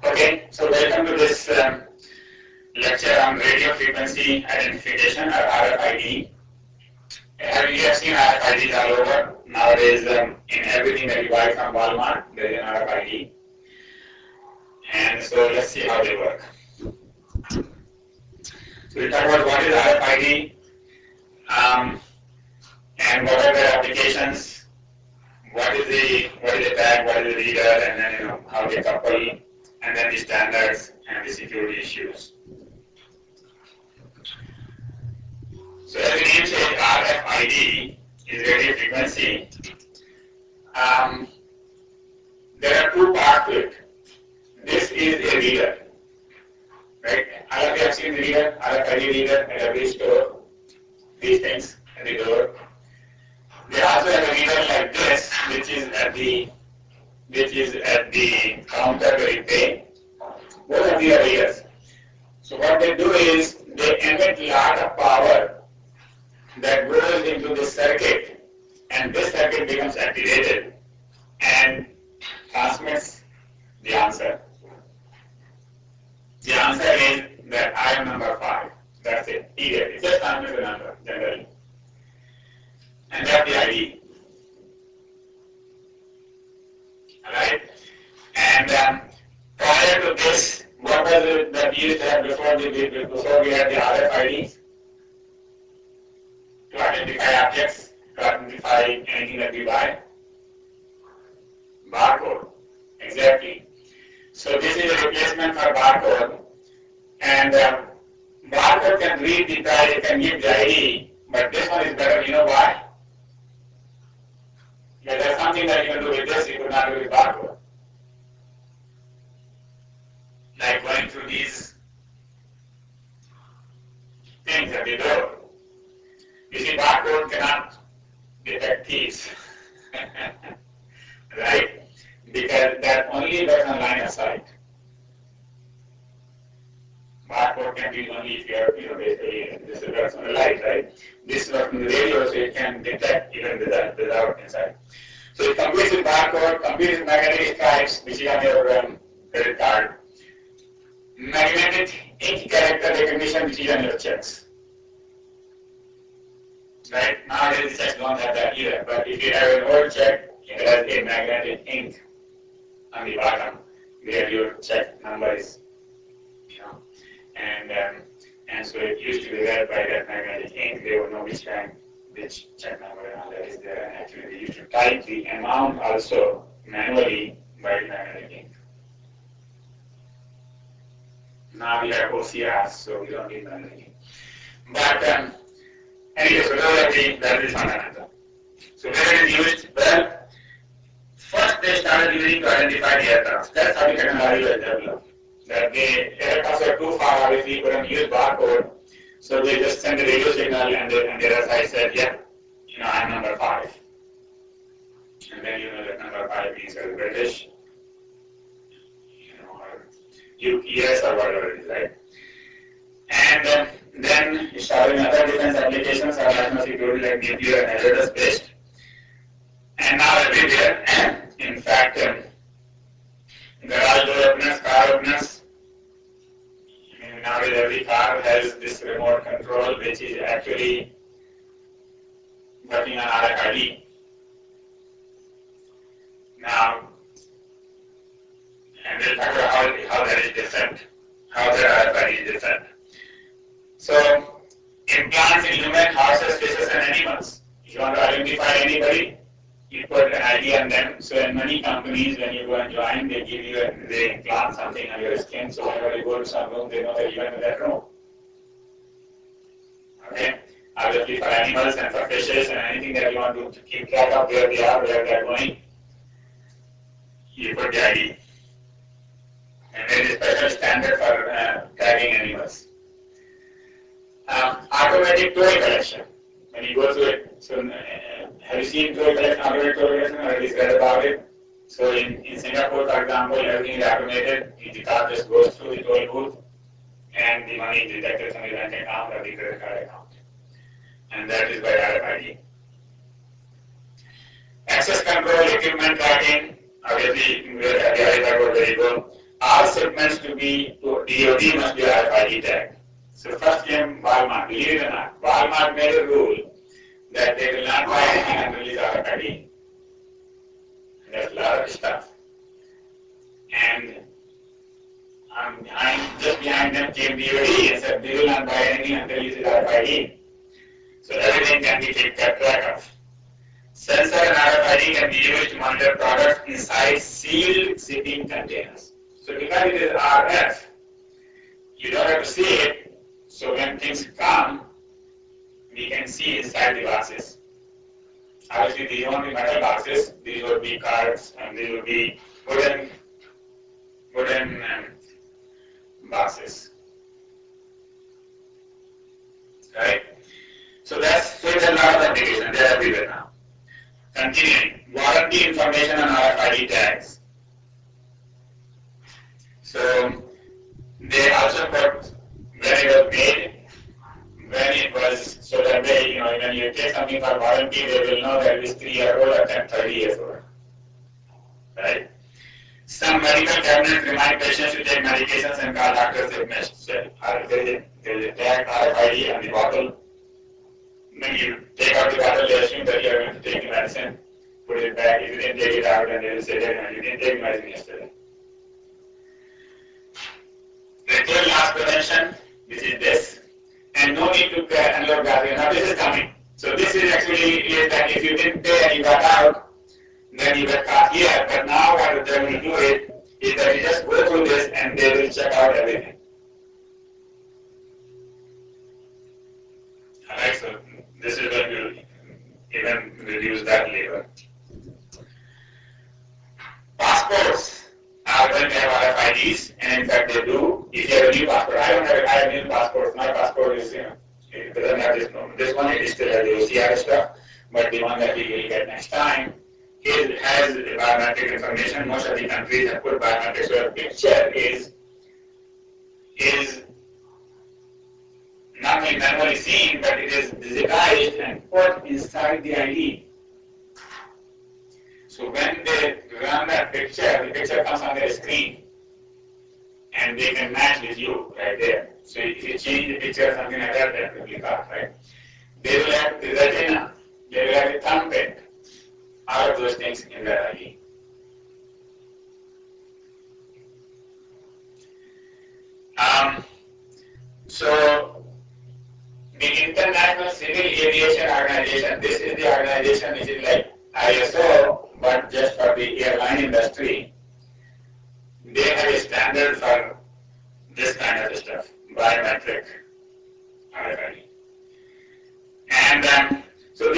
Okay, so welcome to this lecture on radio frequency identification or RFID. You have seen RFIDs all over. Nowadays, in everything that you buy from Walmart, there is an RFID. And so let's see how they work. So we'll talk about what is RFID and what are the applications, what is the tag, what is the reader, and then how they couple, and then the standards and the security issues. So as the name says, RFID is radio frequency. There are two parts to it. This is a reader, right? All of you have seen the reader, RFID reader at every store. These things at the door. They also have a reader like this, which is at the counter where you pay. Both of these are readers. So what they do is they emit a lot of power that goes into the circuit, and this circuit becomes activated and transmits the answer. The answer is that I am number 5. That's it. Period. It just transmits the number generally. And that's the ID. Alright? And prior to this, what was it that we used to have before we had the RFIDs? To identify objects, to identify anything that we buy? Barcode. Exactly. So this is a replacement for barcode. And barcode can read the price, it can give the ID, but this one is better. You know why? Because there's something that you can do with this, you could not do with barcode. Like going through these things at the door. You see, barcode cannot detect thieves. Right? Because that only works on line of sight. Barcode can be only if you are, basically, this works on the light, right? This works on the radio, so it can detect even without inside. So it competes with barcode, competes with magnetic stripes, which is on your credit card. Magnetic ink character recognition, which is on your checks. Right? Nowadays, the checks don't have that either, but if you have an old check, it has a magnetic ink on the bottom where your check number is, and so it used to be read by that magnetic ink. They would know which check number and all that is there, and actually they used to type the amount also manually by the magnetic ink. Now we have OCRs, so we don't need magnetic ink. But anyway, so that is fundamental. So where it is used? Well, first they started using to identify the aircraft. That's how the technology was developed. That the aircraft were too far away, we couldn't use barcode, so they just sent a radio signal, and the RFID said, yeah, I'm number 5. And then that number 5 means as British, or UPS or whatever it is, right? And then it started in other defense applications or national security like nuclear and aerospace. And now everywhere, in fact, garage door openers, car openers. Nowadays every car has this remote control which is actually working on RFID. Now, and we'll talk about how that is different, how the RFID is different. So, implants in human, horses, fishes, and animals. If you want to identify anybody, you put an ID on them. So in many companies, when you go and join, they give you they implant something on your skin. So whenever you go to some room, they know that you are in that room. Okay? Obviously for animals and for fishes and anything that you want to keep track of where they are, where they are going, you put the ID. And there is a special standard for tagging animals. Automatic toy collection. When you go to it, so have you seen toll collection, automated toll collection, or at least read about it? So in Singapore, for example, everything is automated. The car just goes through the toll booth, and the money is detected from the bank account or the credit card account. And that is by RFID. Access control, equipment tracking, obviously, where the RFID was very good. all shipments to be to DoD must be RFID tag. So first came Walmart. Believe it or not, Walmart made a rule that they will not buy anything until it's RFID. That's a lot of stuff. And just behind them came DoD and said they will not buy anything until it's RFID. So everything can be kept track of. Sensor and RFID can be used to monitor products inside sealed shipping containers. So because it is RF, you don't have to see it. So when things come, we can see inside the boxes. Obviously, these won't be metal boxes. These would be cards, and these would be wooden boxes. Right? So that's a lot of applications. They're everywhere now. Continuing, warranty information on RFID tags. So they also put when it was made, when it was, so that they, when you take something for warranty, they will know that it is 3 years old or 30 years old. Right? Some medical cabinets remind patients to take medications and call doctors if necessary. There is a tag RFID on the bottle. When you take out the bottle, they assume that you are going to take the medicine, put it back. If you didn't take it out, then they will say that you didn't take the medicine yesterday. Ritual loss prevention, this is this. And no need to unload battery. Now this is coming. So this is actually is that if you didn't pay and you got out, then you get caught here. But now what they're going to do is that you just go through this and they will check out everything. Alright, so this is going to even reduce that labor. Passports are going to have RFIDs, and in fact they do. If you have a new passport, I don't have I have new passport. My passport is, it doesn't have this number. This one it still has the OCR stuff, but the one that we will get next time, it has biometric information. Most of the countries have put biometrics, so a picture is not only manually seen, but it is digitized and put inside the ID. So when they run that picture, the picture comes on their screen, and they can match with you right there. So if you change the picture or something like that, that will be caught, right? They will have the retina, they will have the thumbprint, all of those things in their ID. So the International Civil Aviation Organization, this is the organization which is like ISO, but just for the airline industry. They have a standard for this kind of stuff, biometric RFID. And so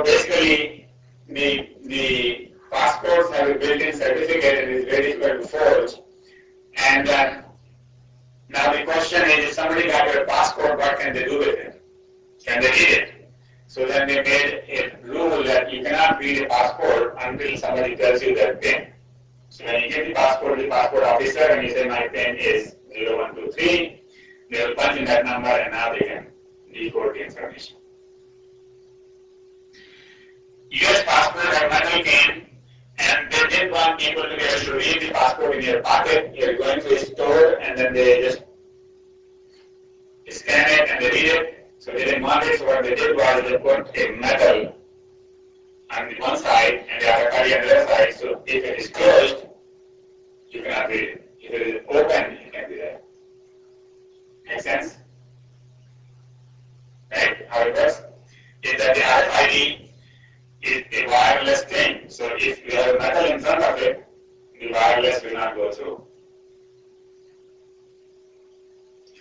basically the passports have a built-in certificate and it's very difficult to forge. And now the question is, if somebody got your passport, what can they do with it? Can they read it? So then they made a rule that you cannot read a passport until somebody tells you their PIN. So when you give the passport officer and you say my PIN is 0123, they will punch in that number and now they can decode the information. US passport have metal cane, and they didn't want people to be able to read the passport in your pocket. You're going to a store and then they just scan it and they read it. So they didn't want it, so what they did was they put a metal on the one side and the RFID on the other side, so if it is closed, you cannot read it. If it is open, it can be there. Make sense? Right? How it works is that the RFID is a wireless thing. So if you have metal in front of it, the wireless will not go through.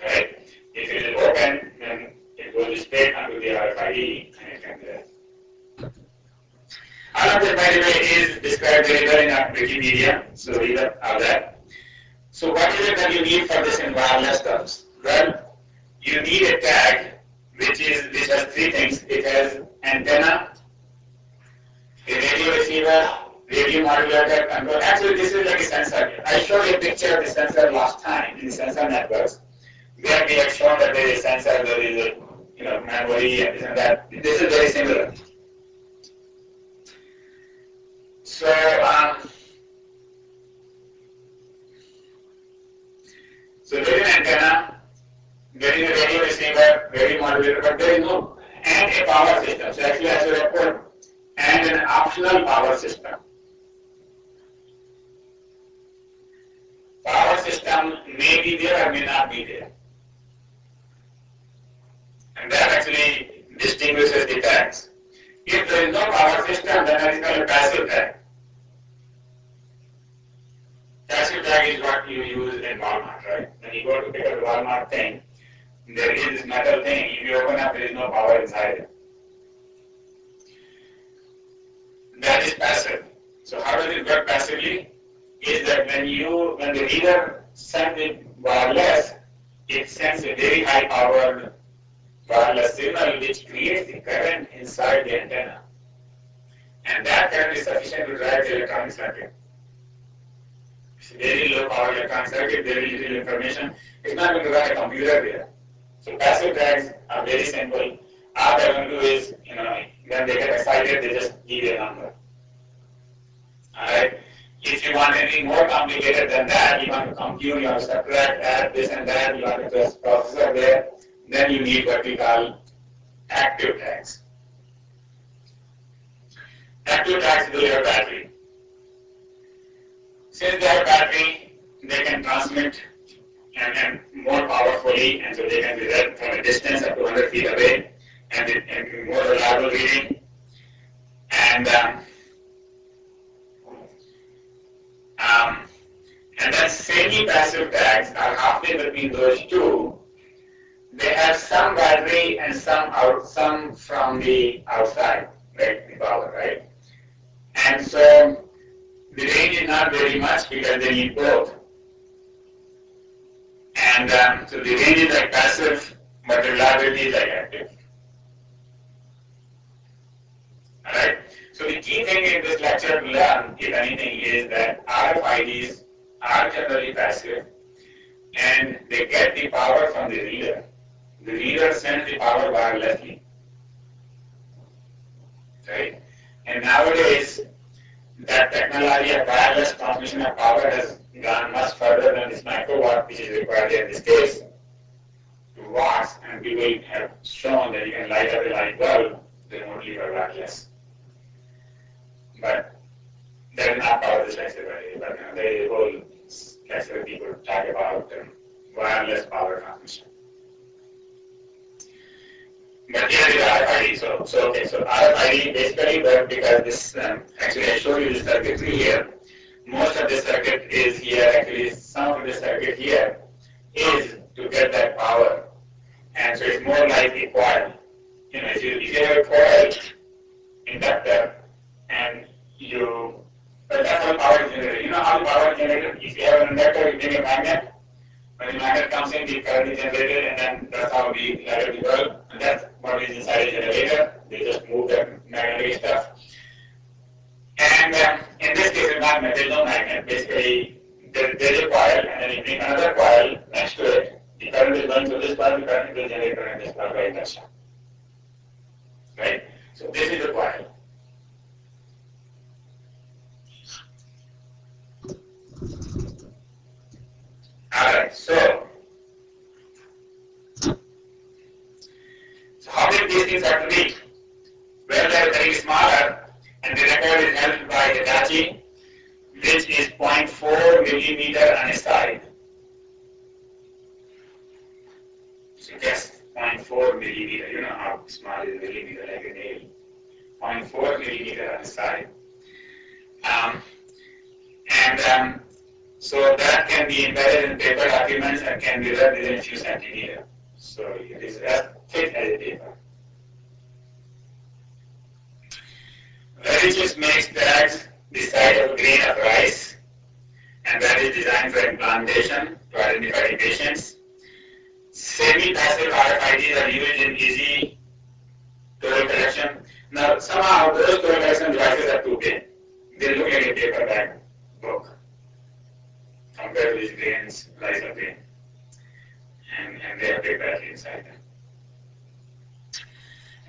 Right? If it is open, then it goes straight onto the RFID and it can be there. All of this, by the way, is described very well in our Wikipedia, so read all that. So what is it that you need for this in wireless stuff? Well, you need a tag which has three things. It has antenna, a radio receiver, radio modulator control. Actually, this is like a sensor. I showed you a picture of the sensor last time in the sensor networks. Where we have shown that there is a sensor, there is a memory and this and that. This is very similar. So So there is an antenna, there is a radio receiver, radio modulator, but there is no, and a power system. So actually as a report, and an optional power system. Power system may be there or may not be there. And that actually distinguishes the tags. If there is no power system, then that is called a passive tag. Passive tag is what you use in Walmart, right? When you go to pick up the Walmart thing, there is this metal thing. If you open up, there is no power inside it. That is passive. So how does it work passively? Is that when the reader sends it wireless, it sends a very high powered wireless signal which creates the current inside the antenna. And that current is sufficient to drive the electronic circuit. It's a very low power electronic circuit, very little information. It's not going to run a computer there. So passive tags are very simple. All they're going to do is, when they get excited, they just give you a number. Alright? If you want anything more complicated than that, you want to compute, you want to subtract, add this and that, you want to just processor there, then you need what we call active tags. Active tags will have battery. Since they have battery, they can transmit and more powerfully, and so they can be read from a distance up to 100 feet away, and more reliable reading. And then semi-passive tags are halfway between those two. They have some battery and some from the outside, right, the power, right? And so the range is not very much because they need both. And so the range is like passive, but the reliability is like active. Alright? So the key thing in this lecture to learn, if anything, is that RFIDs are generally passive and they get the power from the reader. The reader sends the power wirelessly. Right? And nowadays, that technology of wireless transmission of power has gone much further than this microwatt, which is required in this case, to watts, and people have shown that you can light up a light bulb remotely by wireless. But that is not part of this lecture, but there is a whole lecture where people talk about wireless power transmission. But here is RFID. So RFID basically works because this, actually I showed you the circuitry here. Most of the circuit is here, actually some of the circuit here is to get that power. And so it's more like a coil. If you have a coil inductor and but that's how power is generated. You know how the power is generated? If you have an inductor, you take a magnet. When the magnet comes in, the current is generated, and then that's how we light the bulb. And that's what is inside a generator. They just move the magnetic stuff. And in this case, a magnet, there's no magnet. Basically, there's a coil, and then you bring another coil next to it. The current is going through this bulb, the current will generate current in this bulb by induction. Right? So this is the coil. Alright, so how big these things have to be? Well, they are very smaller, and the record is held by Hitachi, which is 0.4 millimeter on a side. So just 0.4 millimeter, you know how small is a millimeter, like a nail. 0.4 millimeter on a side. So that can be embedded in paper documents and can be read within a few centimeters. So it is as thick as a paper. Veritas makes tags the size of a grain of rice, and that is designed for implantation to identify the patients. Semi-passive RFIDs are used in easy toll collection. Now, somehow those toll collection devices are too big. They look like a paper bag book compared to these grains, rice or grain. And they have big battery inside them.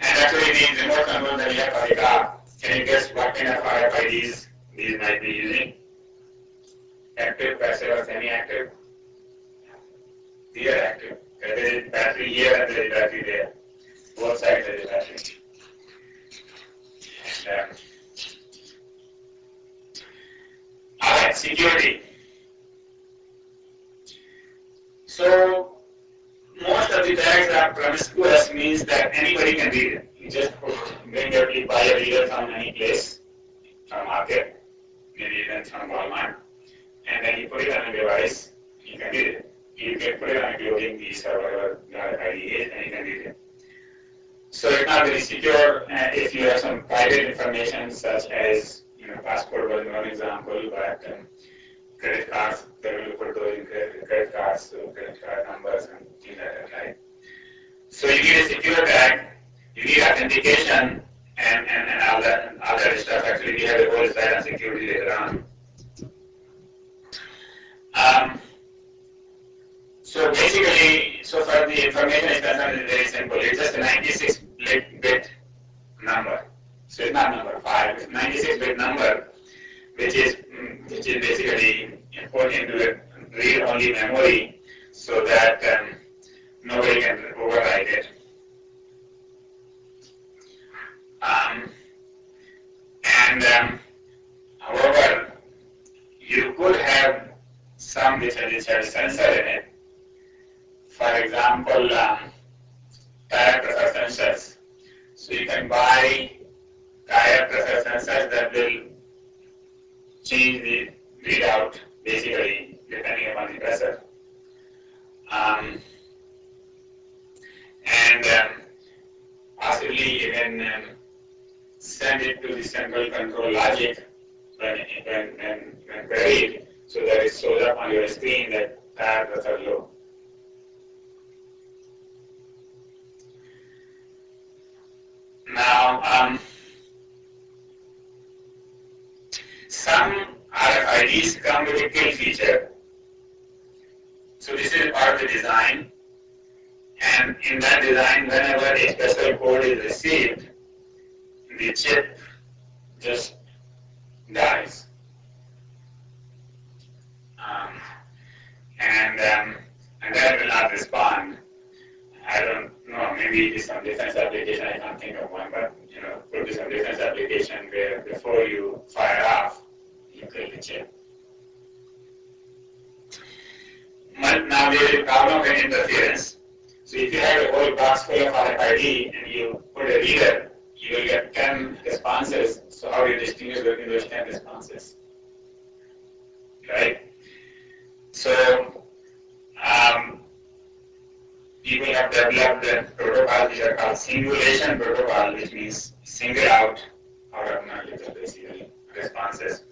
And actually, the remote control that we have for the car, can you guess what kind of RFIDs these might be using? Active, passive, or semi-active? These are active. There is battery here and there is battery there. Both sides there is battery. And, alright, security. So most of the tags are promiscuous, means that anybody can read it. You just buy a reader from any place, from market, maybe even from Walmart, and then you put it on a device, you can read it. You can put it on a clothing piece or whatever the RFID is, and you can read it. So it's not very secure if you have some private information such as, passport was one example, but credit cards, they will put those in credit cards, so credit card numbers and things like that, right? So you need a secure tag, you need authentication, and all that stuff. Actually, we have a whole slide on security later on. So basically, so far the information is concerned is very simple. It's just a 96-bit number. So it's not number 5. It's a 96-bit number, which is basically put into the read-only memory, so that nobody can overwrite it. However, you could have some which have sensor in it. For example, tire pressure sensors. So you can buy tire pressure sensors that will change the readout, basically, depending upon the pressure. Possibly you can send it to the central control logic when queried, so that it shows up on your screen that tire pressure low. Now, some RFIDs come with a kill feature. So this is part of the design, and in that design, whenever a special code is received, the chip just dies. And that will not respond. I don't know, maybe it is some defense application, I can't think of one, but could be some defense application where before you fire off, you kill the chip. Now there is a problem with interference. So if you have a whole box full of RFID and you put a reader, you will get 10 responses. So how do you distinguish between those 10 responses? Right? So people have developed protocols which are called singulation protocol, which means single out of multiple basically responses.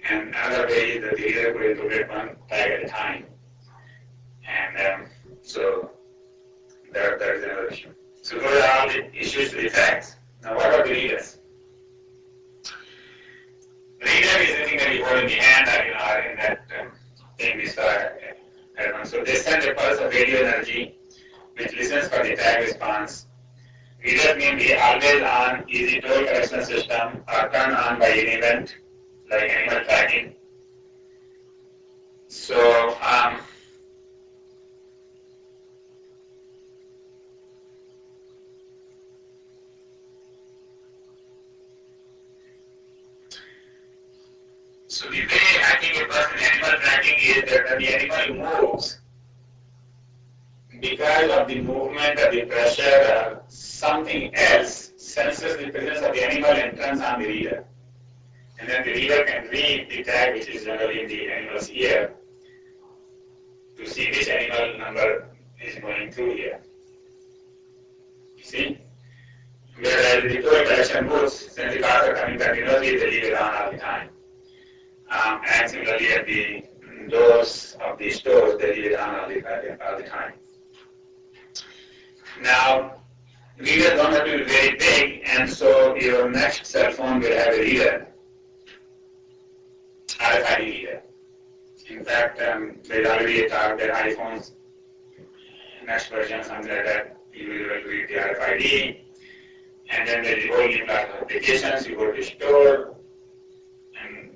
And another way is that the reader could interpret one tag at a time. And so that is another issue. So those are all the issues with the tags. Now what about the readers? Reader is the thing that you hold in the hand or in that thing we saw. So they send a pulse of radio energy which listens for the tag response. Readers mean the always on easy toll collection system or turned on by an event like animal tracking. So the way I think it works in animal tracking is that when the animal moves, because of the movement or the pressure or something else senses the presence of the animal and turns on the reader. And then the reader can read the tag, which is generally in the animal's ear, to see which animal number is going through here. You see? Whereas the toll collection moves, since the cars are coming continuously, they leave it on all the time. And similarly at the doors of the stores, they leave it on all the time. Now, readers don't have to be very big, and so your next cell phone will have a reader, RFID reader. In fact, there's already a talk that iPhones, next version, something like that, you will be able to read the RFID, and then there's a whole new class of applications. You go to store, and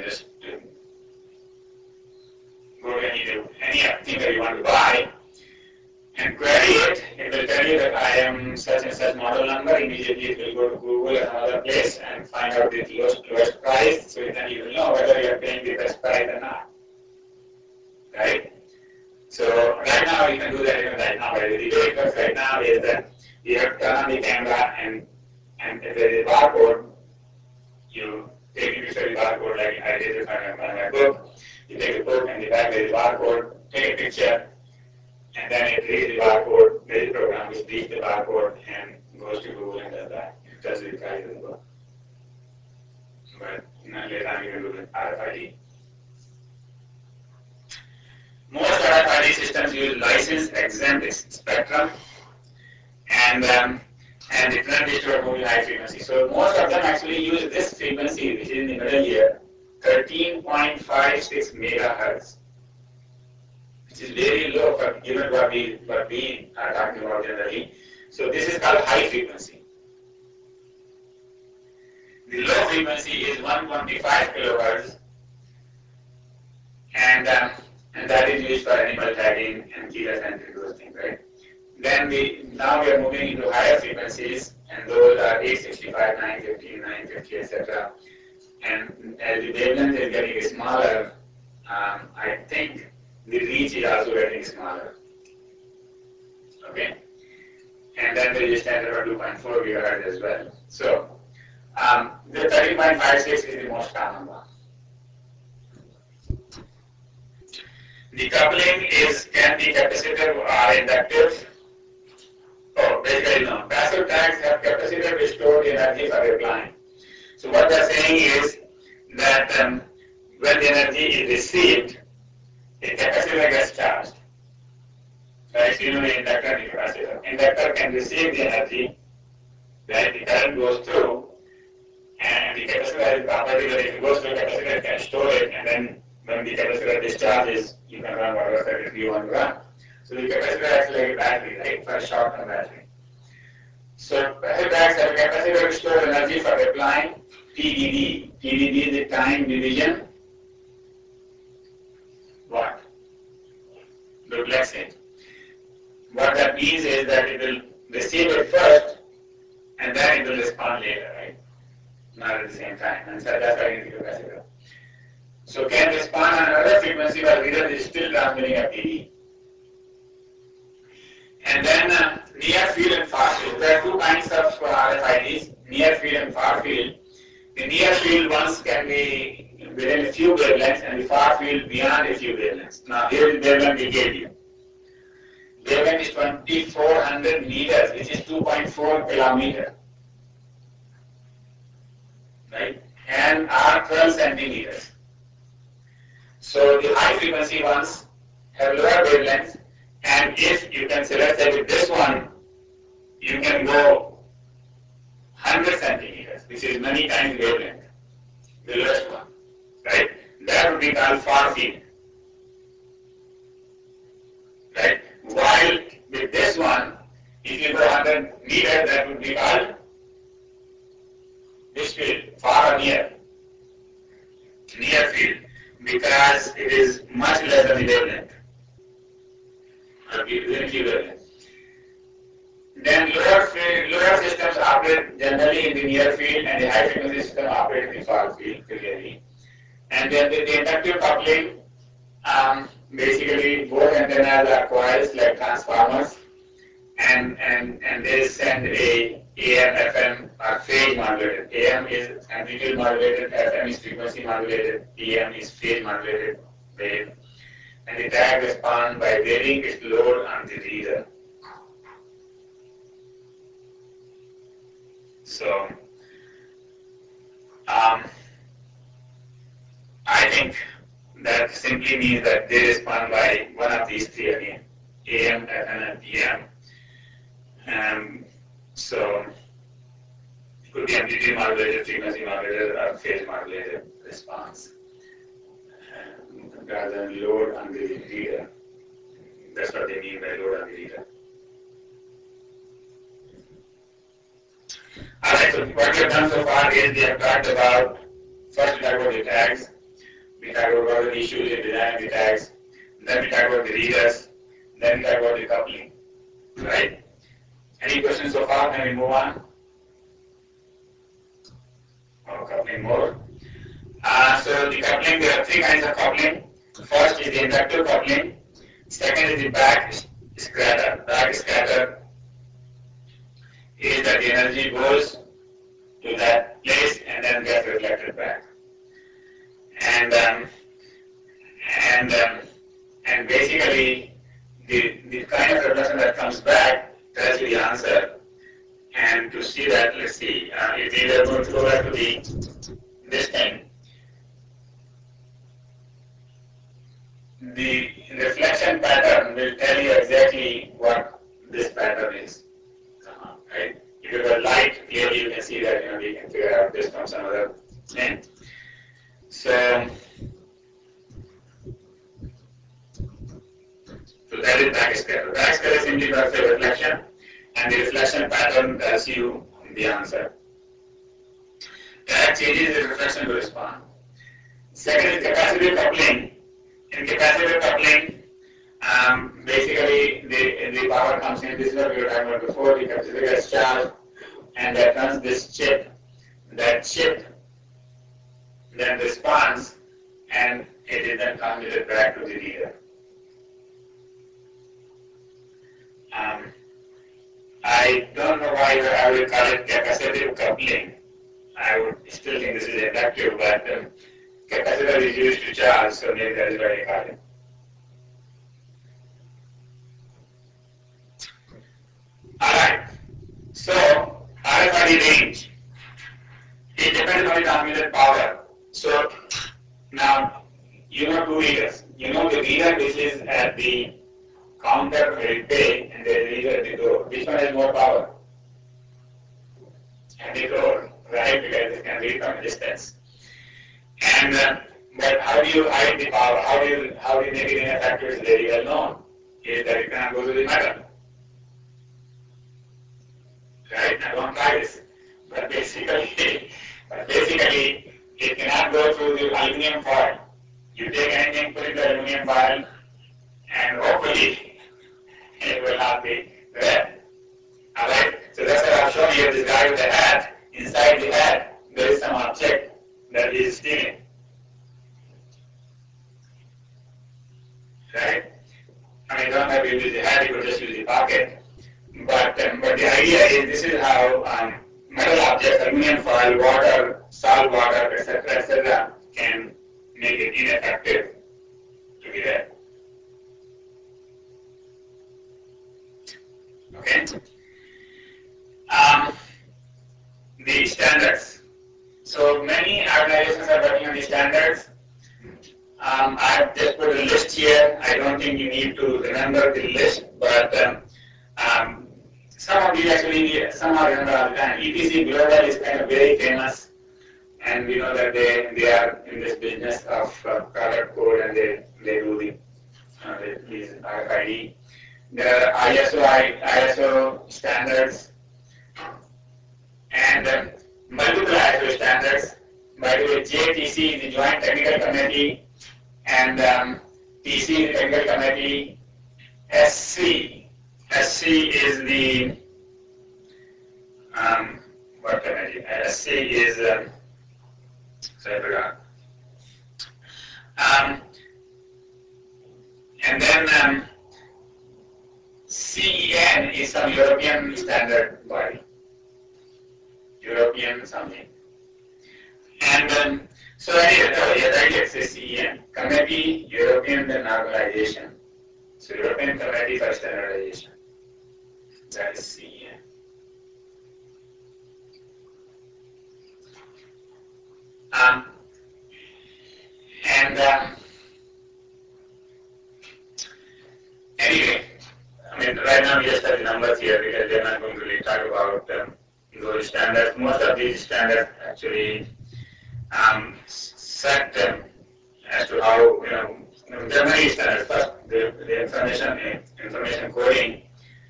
just go to anything that you want to buy, and query it, it will tell you that I am such and such model number. Immediately it will go to Google or another place and find out the lowest price, so then you will know whether you are paying the best price or not. Right? So right now you can do that even right now. The way it works right now is that you have to turn on the camera, and if there is a barcode, you take a picture of the barcode like I did with my book. You take a book and the back there is a barcode, take a picture, and then it reads the barcode, there is a program which reads the barcode and goes to Google and does that. It does the price of the book. But later on you can do with RFID. Most RFID systems use license-exempt spectrum and different digital moving high frequency. So most of them actually use this frequency, which is in the middle here, 13.56 megahertz, which is very low for given what we are talking about generally. So this is called high frequency. The low frequency is 125 kilohertz, and that is used for animal tagging and keyless entry, those things, right? Then now we are moving into higher frequencies, and those are 865, 950, 950, etc. And as the wavelength is getting smaller, I think the reach is also getting smaller. Okay? And then there is standard for 2.4 gigahertz as well. So the 30.56 is the most common one. The coupling can be capacitive or inductive. Oh, basically no. Passive tags have capacitor which store the energy for replying. So what they're saying is that when the energy is received, the capacitor gets charged. Right? So you know the inductor and the capacitor. Inductor can receive the energy, right? The current goes through, and the capacitor has the property that if it goes through the capacitor, it can store it, and then when the capacitor discharges, you can run whatever circuit you want to run. So the capacitor acts like a battery, right? For a short-term battery. So passive tags have a capacitor to store energy for replying. TDD. TDD is the time division. What? Duplexing. What that means is that it will receive it first, and then it will respond later, right? Not at the same time. And so that's why you need a capacitor. So can respond on another frequency while reader is still transmitting a PD. And then near field and far field. There are two kinds of RFIDs, near field and far field. The near field ones can be within a few wavelengths, and the far field beyond a few wavelengths. Now here is the wavelength we gave you. Wavelength is 2400 meters, which is 2.4 kilometers. Right? And are 12 centimeters. So the high frequency ones have lower wavelengths, and if you can select that with this one, you can go 100 centimeters, which is many times wavelength, the lowest one, right? That would be called far field, right? While with this one, if you go 100 meters, that would be called this field, far or near field, because it is much less than the wavelength. Then lower systems operate generally in the near field, and the high frequency system operates in the far field clearly. And then the inductive coupling, basically both antennas are coils like transformers, and they send a AM, FM or phase modulated. AM is amplitude modulated, FM is frequency modulated, PM is phase modulated wave. And the tag responds by varying its load on the reader. So, I think that simply means that they respond by one of these three again, AM, FM, and PM. So, it could be amplitude modulated, frequency modulated, or phase modulated response, rather than load on the reader. That's what they mean by load on the reader. Alright, so what we have done so far is we have talked about, first we talked about the tags, we talked about the issues in designing the tags, then we talked about the readers, then we talked about the coupling. Right? Any questions so far? Can we move on? Or coupling more? So the coupling, there are three kinds of coupling. First is the inductive coupling. Second is the back scatter. Back scatter is that the energy goes to that place and then gets reflected back. And basically the kind of reflection that comes back tells you the answer. And to see that, let's see, it's either going to go back to this thing. The reflection pattern will tell you exactly what this pattern is. Right? If you have light, clearly you can see that, we can figure out this from some other thing. So that is backscatter. Backscatter simply does the reflection, and the reflection pattern tells you the answer. That changes the reflection to respond. Second is capacitive coupling. In capacitive coupling, basically the power comes in. This is what we were talking about before. The capacitor gets charged, and that runs this chip. That chip then responds, and it is then transmitted back to the reader. I don't know why I would call it capacitive coupling. I would still think this is inductive, but capacitor is used to charge, so maybe that is why I call it. Alright, so RFID range. It depends on the transmitted power. So now, two readers. The reader which is at the counter where you pay, and there is a reader at the door. Which one has more power? At the door, right? Because it can read from a distance. And but how do you hide the power? How do you make it ineffective? Is very well known. Is that it cannot go to the metal. Right? I won't try this. But basically, it cannot go through the aluminum foil. You take anything, put it in the aluminum foil, and hopefully it will not be red. Alright? So that's what I've shown you this guy with the hat. Inside the hat, there is some object that he is stealing. Right? I mean, you don't have to use the hat, you could just use the pocket. But the idea is this is how metal objects, aluminum foil, water, salt water, etc., can make it ineffective to be read. Okay? The standards. So many organizations are working on the standards. I have just put a list here. I don't think you need to remember the list, but some of these actually somehow remember all the time. EPC Global is kind of very famous, and we know that they are in this business of product code, and they do these RFID. There are ISO standards, and multiple ISO standards. By the way, JTC is the Joint Technical Committee, and TC is the Technical Committee. SC is the what committee? SC is sorry, I forgot. And then CEN is some European standard body. European something. And so anyway, it says CEN. Committee, European Normalization. So European Committee for Standardization. That is CEN. Anyway, I mean, right now we just have the numbers here because they're not going to really talk about those standards. Most of these standards actually set as to how, there are many standards. First, the information coding,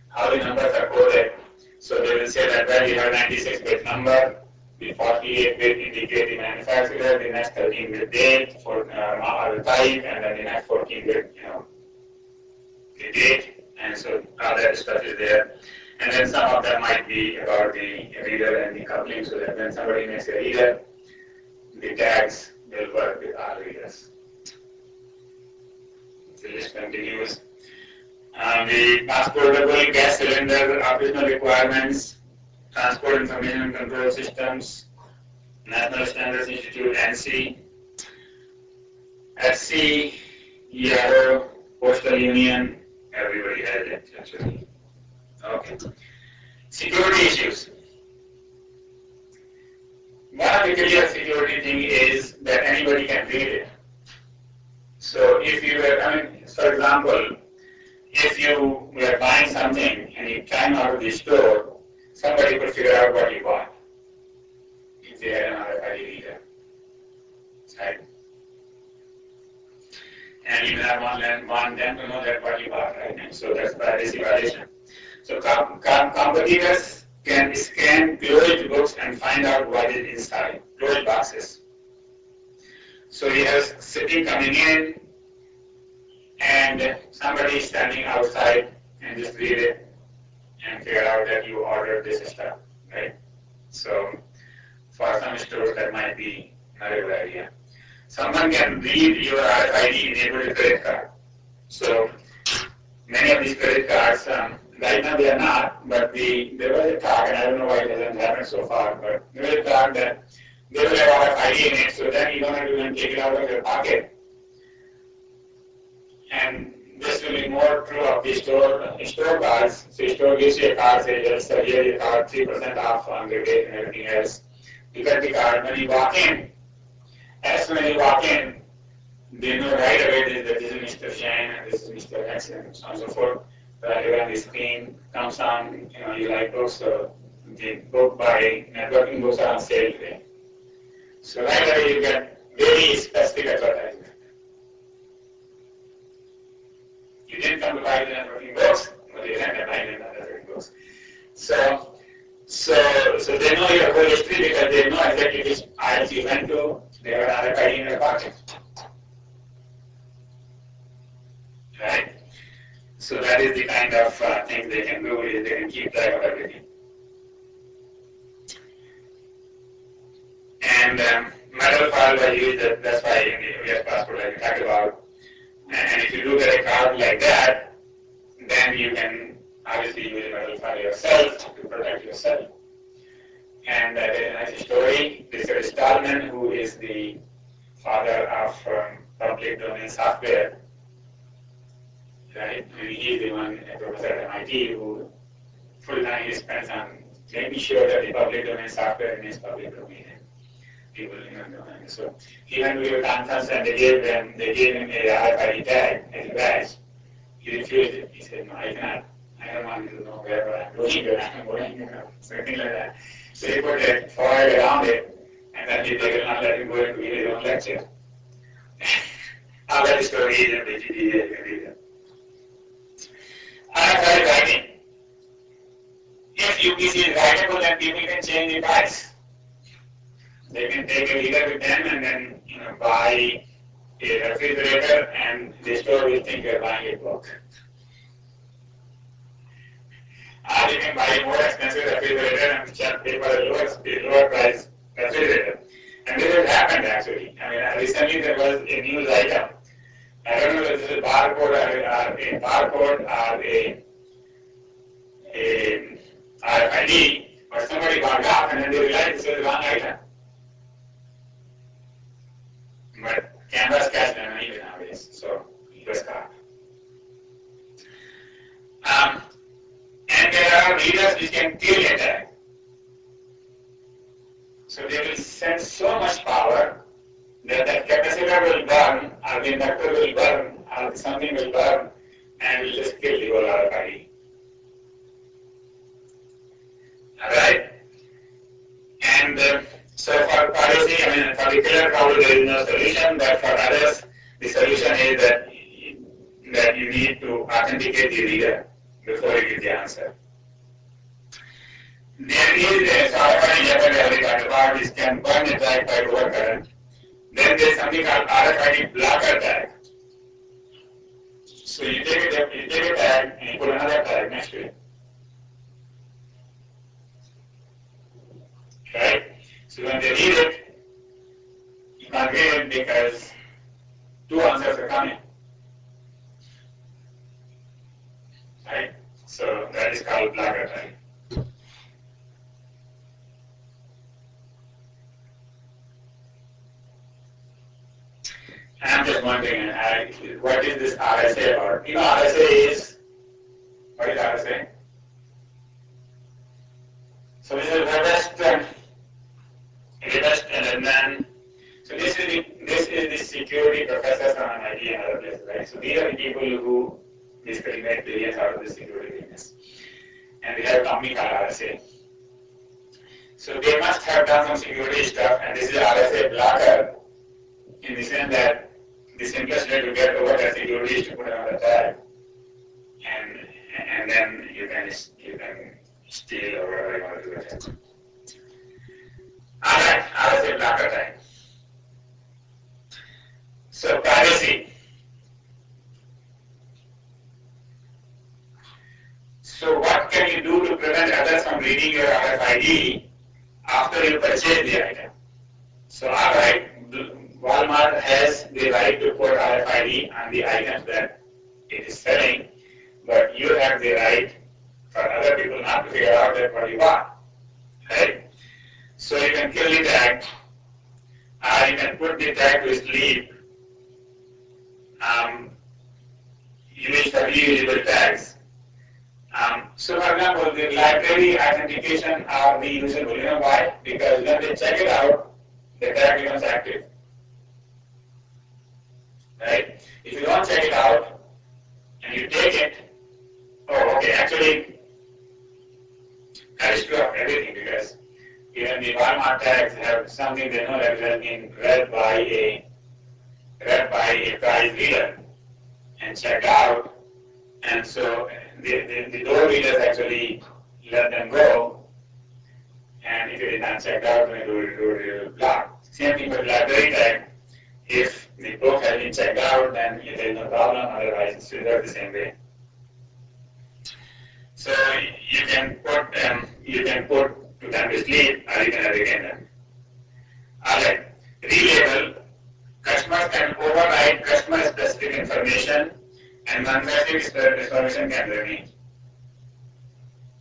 how the numbers are coded. So they will say that, well, you have a 96-bit number, the 48-bit indicate the manufacturer, the next 13-bit date for the type, and then the next 14-bit, the date, and so all that stuff is there. And then some of them might be about the reader and the coupling, so that when somebody makes a reader, the tags will work with all readers. The list continues. The passportable gas cylinder, operational requirements, Transport Information and Control Systems, National Standards Institute, NC, SC, ERO, Postal Union, everybody has it actually. Okay. Security issues. One of the clear security thing is that anybody can read it. So if you were, for example, if you were buying something and you came out of the store, somebody could figure out what you bought if they had an RFID reader. Right? And you want them to know that what you bought, right? And so that's privacy violation. So competitors can scan closed books and find out what is inside, closed boxes. So you have sitting coming in, and somebody standing outside and just read it and figure out that you ordered this stuff, right? So for some stores that might be not a good idea. Someone can read your RFID enabled credit card. So many of these credit cards, right now they are not, but there was a talk, and I don't know why it hasn't happened so far, but there was a talk that they will have RFID in it, so then you don't have to even take it out of your pocket. And this will be more true of the store cards. So store gives you a card, say, just here your card, 3% off on the date and everything else. You get the card. When you walk in, as soon as you walk in, they know right away that this is Mr. Jain and this is Mr. X and so on and so forth. Right away on the screen comes on, you like books, so the book by networking books are on sale today. So right away you get very specific advertising. You didn't come to buy the networking books, but you ended up buying the networking books. So they know your whole history because they know exactly which aisles you went to. They have an RFID in their pocket. Right? So that is the kind of thing they can do, is they can keep track of everything. And metal files are used, that's why in the US passport like we talked about. And if you look at a card like that, then you can obviously use a metal file yourself to protect yourself. And there is a nice story. Mr. Stallman, who is the father of public domain software, right? And he is the one, a professor at MIT, who full time he spends on making sure that the public domain software remains public domain. People know. So he went to a conference and they gave him a RFID tag as a badge. He refused it. He said, no, I cannot. I don't want you to know wherever I'm going, where I'm going, something like that. So he put a foil around it, and then they will not let him go and give his own lecture. All that story is in Wikipedia, you can read it. RFID writing. If UPC is writable, then people can change the price. They can take a reader with them and then buy a refrigerator, and the store will think you're buying a book. Or you can buy a more expensive refrigerator and pay for a lower price refrigerator. And this has happened actually. Recently there was a news item. I don't know if this is a barcode or a RFID, but somebody got it off and then they realized this was the wrong item. But cameras catch them anyway nowadays, so it was caught. And there are readers which can kill a tag. So they will send so much power that the capacitor will burn, or the inductor will burn, or something will burn, and will just kill the whole RFID. Alright? And so for policy, for the killer problem there is no solution, but for others, the solution is that you need to authenticate the reader before you give the answer. There is a RFID level that we talked about, which can burn a tag by overcurrent. Then there is something called RFID blocker tag. So you take a tag and you put another tag next to it. Right? So when they read it, you can't read it because two answers are coming. Right? So that is called blocker tag. I'm just wondering, what is this RSA about? You know, RSA is, what is RSA? So this is the best, and then, so this is the security professors on MIT and other places, right? So these are the people who basically make billions out of the security business. And they have a company called RSA. So they must have done some security stuff, and this is RSA blocker in the sense that the simplest way to get over that security is to put another tag, and then you can steal or whatever you want to do with it. Alright, RSA blocker tag. So privacy. So what can you do to prevent others from reading your RFID after you purchase the item? So alright, Walmart has the right to put RFID on the items that it is selling, but you have the right for other people not to figure out that what you bought, right? So you can kill the tag, or you can put the tag to sleep. Use reusable tags. So for example, the library authentication are reusable. You know why? Because when they check it out, the tag becomes active. Right? If you don't check it out and you take it, oh, okay, actually, that is true of everything because even the Walmart tags have something they know that has been read by a price reader and checked out, and so the door readers actually let them go, and if it is not checked out, then the door reader will block. Same thing with library tag. If the book has been checked out, then there is no problem, otherwise it's still the same way. So you can put to them to sleep, or you can regain them. Alright, relabel. Customers can override customer-specific information, and manufacturing information can remain.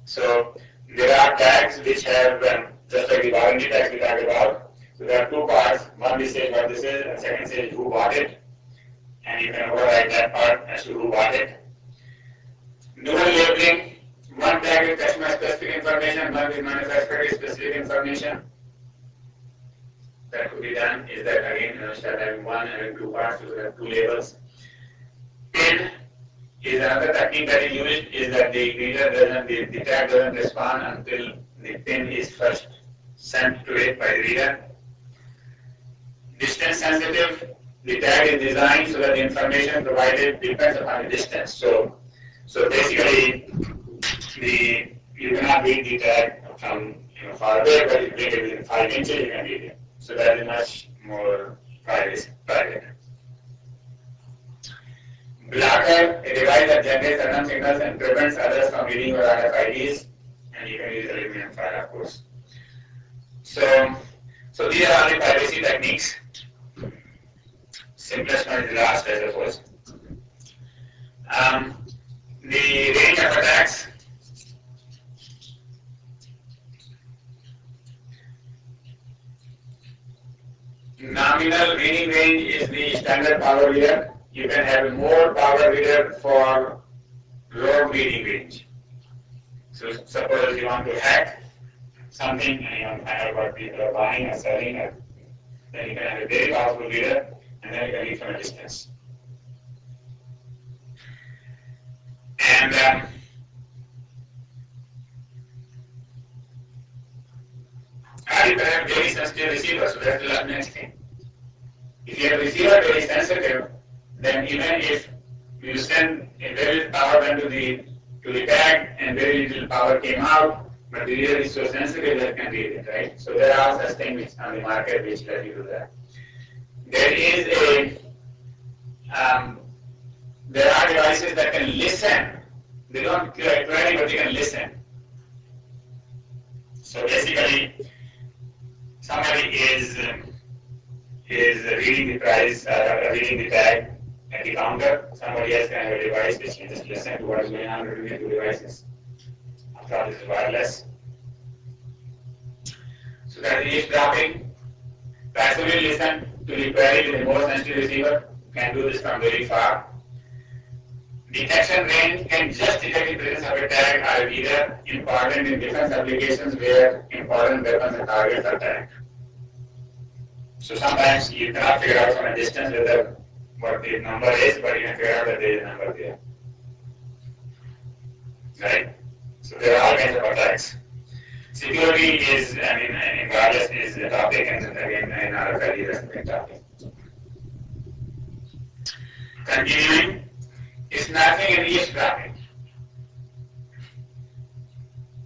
So there are tags which have, just like the biometry tags we talked about. So there are two parts. One says what this is, and second says who bought it, and you can override that part as to who bought it. Dual labeling. One tag with customer-specific information, one with manufacturer-specific information. That could be done is that again, instead of having one and two parts, you have two labels. PIN is another technique that is used, is that the tag doesn't respond until the PIN is first sent to it by the reader. Distance sensitive, the tag is designed so that the information provided depends upon the distance. So basically, you cannot read the tag from far away, but if you read it within 5 inches, you can read it. So that is much more private. Blocker, a device that generates random signals and prevents others from reading your RFIDs, and you can use aluminum foil, of course. So these are all the privacy techniques. Simplest one is the last, I suppose. The range of attacks. Nominal reading range is the standard power reader. You can have more power reader for low reading range. So suppose you want to hack something and you want to find out what people are buying or selling, then you can have a very powerful reader and then you can read from a distance. And you can have very sensitive receiver, so that's the next thing. If you have a receiver very sensitive, then even if you send a very little power went to the tag and very little power came out, but the reader is so sensitive that it can read it, right? So there are such things on the market which let you do that. There is there are devices that can listen. They don't query, but they can listen. So basically, somebody is reading the price, reading the tag at the counter. Somebody else can have a device which can just listen to what is going on between the two devices. After all, this is wireless. So that is eavesdropping. Passively listen to the query with a more sensitive receiver. Can do this from very far. Detection range can just detect the presence of a tag or a reader important in defense applications where important weapons and targets are tagged. So sometimes you cannot figure out from a distance whether what the number is, but you can figure out that there is a number there. Right? So there are all kinds of attacks. Security is, in wireless is a topic, and again in RFID that's a topic. Continuing, snapping and eavesdropping.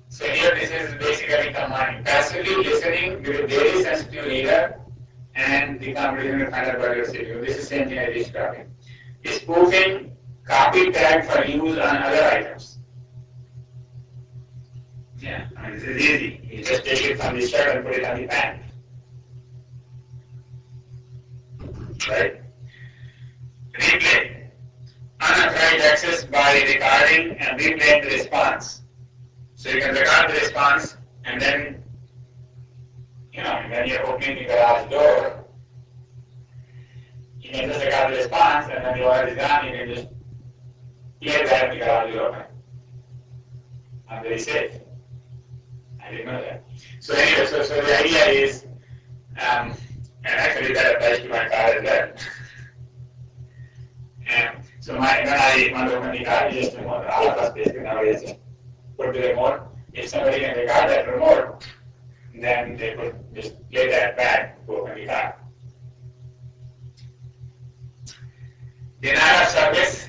So here this is basically combining passively listening with a very sensitive reader and the competition will find out what you're saying. This is the same thing as eavesdropping. Spoofing copy tag for use on other items. Yeah, this is easy. You just take it from the shirt and put it on the pant. Right? Replay. Unauthorized access by recording and replaying the response. So you can record the response and then, when you're opening the garage door, you can just record the response and when the order is done, you can just play that and the garage is open. I'm very safe. I didn't know that. So anyway, so the idea is, and actually that applies to my car as well. And so when I want to open the car, you just remote. All of us basically nowadays just put the remote. If somebody can record that remote, then they could just play that back to open the car. Denial of service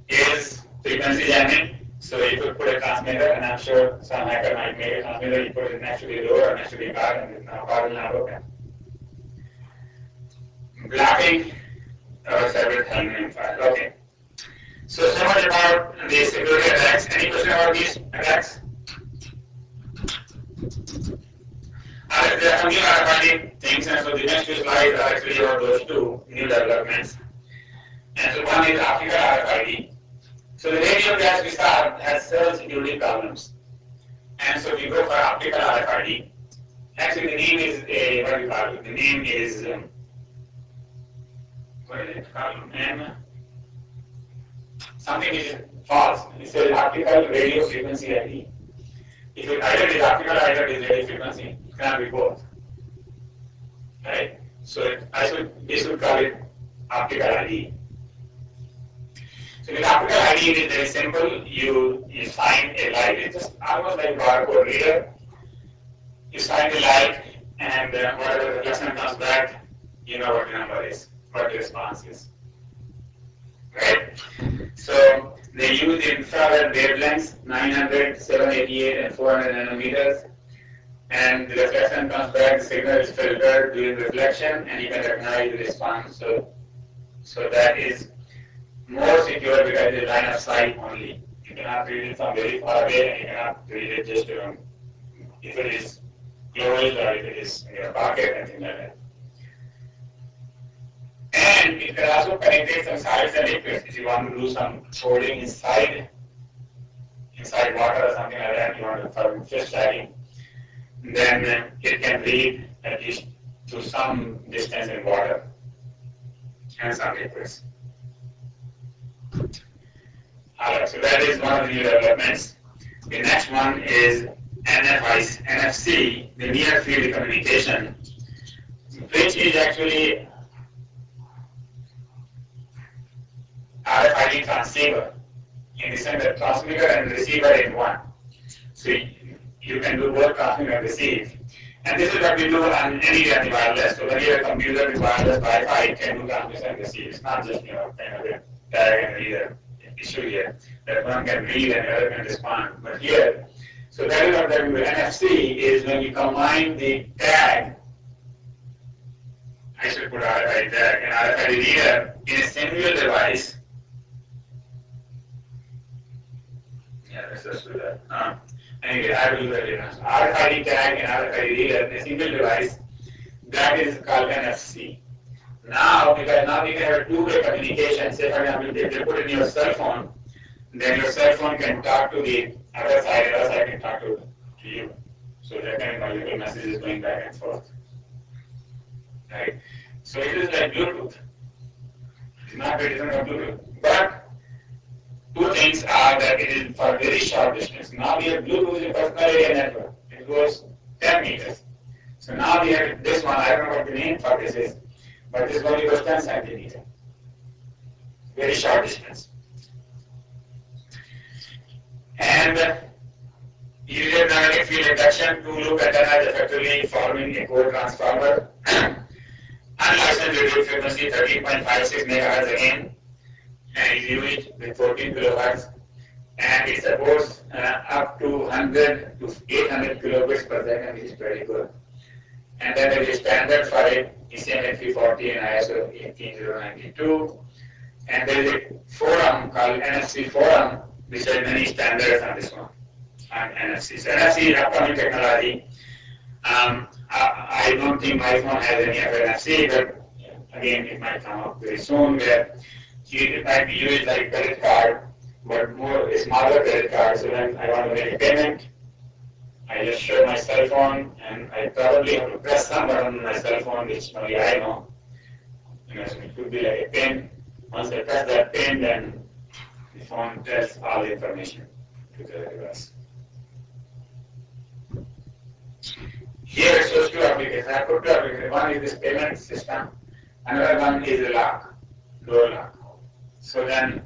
is frequency jamming. So you could put a transmitter, and I'm sure some hacker might make a transmitter, you put it next to the door or next to the car, and the car will not open. Blocking or separate handling file. Okay. So much about the security attacks. Any question about these attacks? There are some new RFID things, and so the next few slides are actually about those two new developments. And so one is optical RFID. So the radio gas we saw has several security problems. And so we go for optical RFID. Actually, the name is what do you call it? The name is, what is it called? Something is false. It says optical radio frequency ID. If it either is optical or either is radio frequency, it cannot be both. Right? So we should call it optical ID. So with optical ID, it is very simple. You sign a light. It's just almost like a barcode reader. You sign the light, and whatever the reflection comes back, you know what the number is, what the response is. Right? So they use infrared wavelengths, 900, 788, and 400 nanometers. And the reflection comes back, the signal is filtered during reflection, and you can recognize the response. So that is more secure because it is line of sight only. You cannot read it from very far away, and you cannot read it just if it is closed or if it is in your pocket and things like that. And it can also penetrate some solids and liquids. If you want to do some coding inside water or something like that, you want to for fish tagging, then it can read at least to some distance in water and some liquids. Alright, so that is one of the new developments. The next one is NFC, the near field communication, which is actually RFID transceiver, in the sense that transmitter and receiver in one. So you can do both transmit and receive. And this is what we do on any of the wireless. So when you have a computer with wireless Wi-Fi, it can do transmit and receive. It's not just kind of a tag and reader issue here, that one can read and the other can respond. But here, so that is what we do. NFC is when you combine the tag, I should put RFID tag, and RFID reader in a single device, Yeah, let's just do that. Anyway, I will do that later. RFID tag and RFID reader, a single device, that is called NFC. Now, because now we can have a two-way communication. Say, for example, if you put in your cell phone, then your cell phone can talk to the other side can talk to you. So there can be multiple messages going back and forth. Right? So it is like Bluetooth. It's not very different from Bluetooth. But two things are that it is for very short distance. Now we have Bluetooth in personal area network. It goes 10 meters. So now we have this one, I don't know what the name for this is, but this only goes 10 centimeters. Very short distance. And usually magnetic field induction, two-loop antenna is effectively forming a core transformer. Unlicensed radio frequency 13.56 megahertz again, and is used with 14 kilohertz, and it supports up to 100 to 800 kilobits per second, which is pretty good. And then there is a standard for it, ECM 340 and ISO 18092, and there is a forum called NFC forum, which has many standards on this one, on NFC. So NFC is upcoming technology. I don't think my phone has any other NFC, but again, it might come up very soon where it might be used like credit card, but more a smaller credit card. So when I want to make a payment, I just show my cell phone, and I probably have to press some button on my cell phone, which only I know. So it could be like a pin. Once I press that pin, then the phone tells all the information to the device. Here it shows two applications. I put two applications. One is this payment system. Another one is the lock, door lock. So then,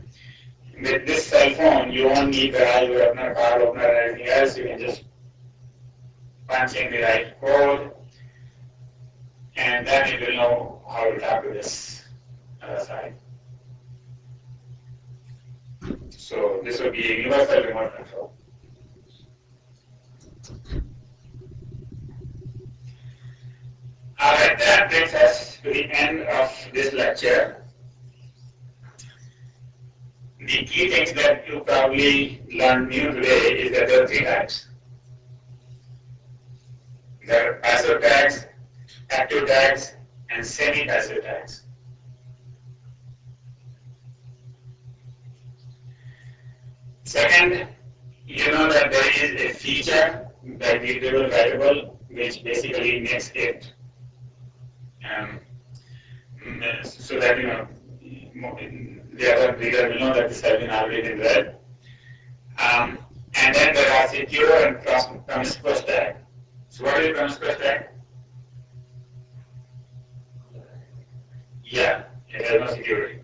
with this cell phone, you won't need the right opener, card opener, or anything else. You can just punch in the right code, and then it will know how to talk to this other side. So this will be a universal remote control. Alright, that brings us to the end of this lecture. The key things that you probably learned new today is that there are three types. There are passive tags, active tags, and semi-passive tags. Second, you know that there is a feature that readable writable, which basically makes it so that the other reader will know that this has been already been read. And then there are secure and promiscuous tag. So what is a promiscuous tag? Yeah, it has no security.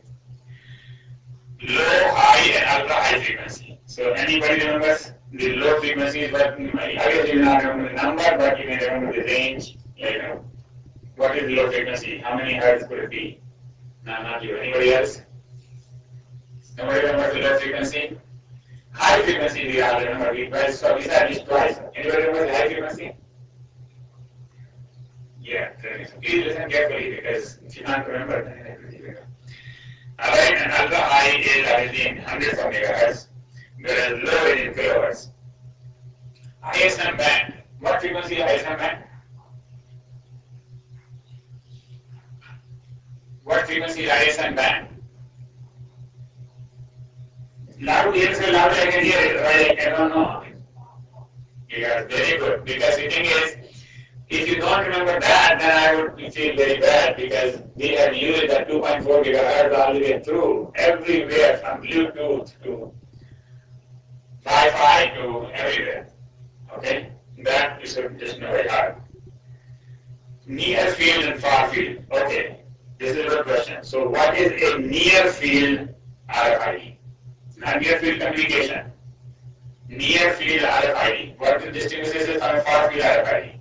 Low, high, and ultra high frequency. So anybody remembers the low frequency is what, I guess you will not remember the number, but you may remember the range. What is the low frequency? How many hertz could it be? No, not you. Anybody else? Nobody remembers the low frequency? High frequency we all remember. We said at least twice. Anybody remember the high frequency? Yeah, so please listen carefully because if you can't remember, then it will be difficult. Alright, and ultra high is obviously in hundreds of megahertz, whereas low is in kilohertz. ISM band. What frequency is ISM band? What frequency is ISM band? Loud, loud, I can hear it, right? I don't know. Yeah, very good. Because the thing is, if you don't remember that, then I would feel very bad because we have used that 2.4 gigahertz all the way through, everywhere from Bluetooth to Wi-Fi to everywhere. Okay? That is just very hard. Near field and far field. Okay, this is a good question. So what is a near field RFID? Not near field communication. Near field RFID. What distinguishes it from a far field RFID?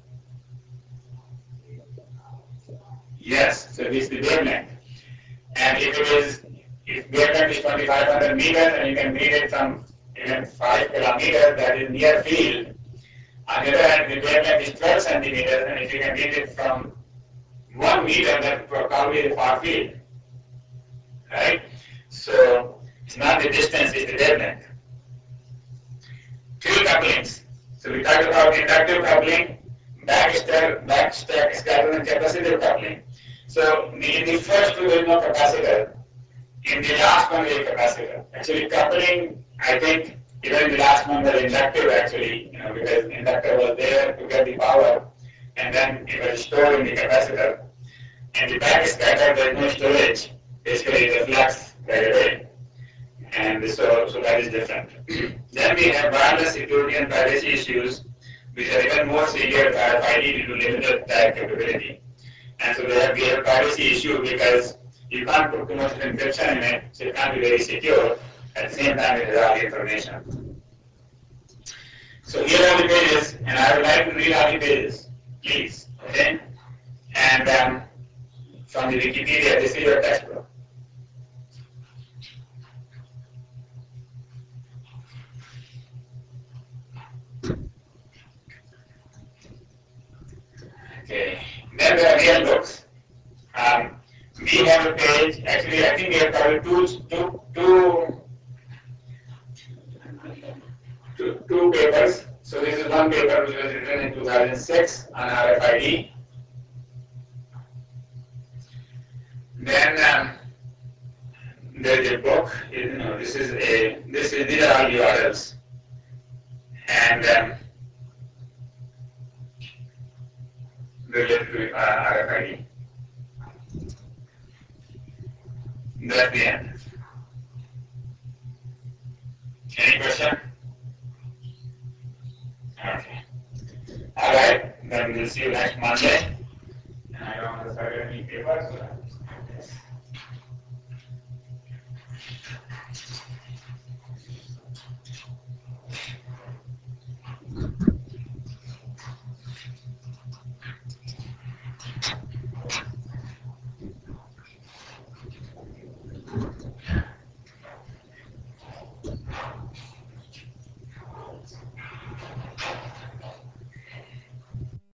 Yes, so this is the wavelength. And if wavelength is 2500 meters and you can read it from even 5 kilometers, that is near field. On the other hand, the wavelength is 12 centimeters, and if you can read it from 1 meter, that's probably the far field. Right? So it's not the distance, it's the wavelength. couplings. So we talked about inductive coupling, backstack scatter and capacitive coupling. So in the first two there is no capacitor. In the last one there is capacitor. Actually coupling, I think even in the last one was inductive actually, because inductor was there to get the power and then it was stored in the capacitor. And the backscatter there is no storage. Basically the flux right away. And so that is different. Then we have wireless security and privacy issues, which are even more severe for RFID due to limited tag capability. And so we have a privacy issue because you can't put too much encryption in it, so it can't be very secure. At the same time, it has all the information. So here are the pages, and I would like to read all the pages, please. Okay? And from the Wikipedia, this is your textbook. Okay. Then there are real books. We have a page. Actually, I think we have covered two papers. So this is one paper which was written in 2006 on RFID. Then there is a book. These are all URLs, and related to RFID. That's the end. Any question? Okay. All right. Then we'll see you next Monday. And I don't want to start any papers. So yes.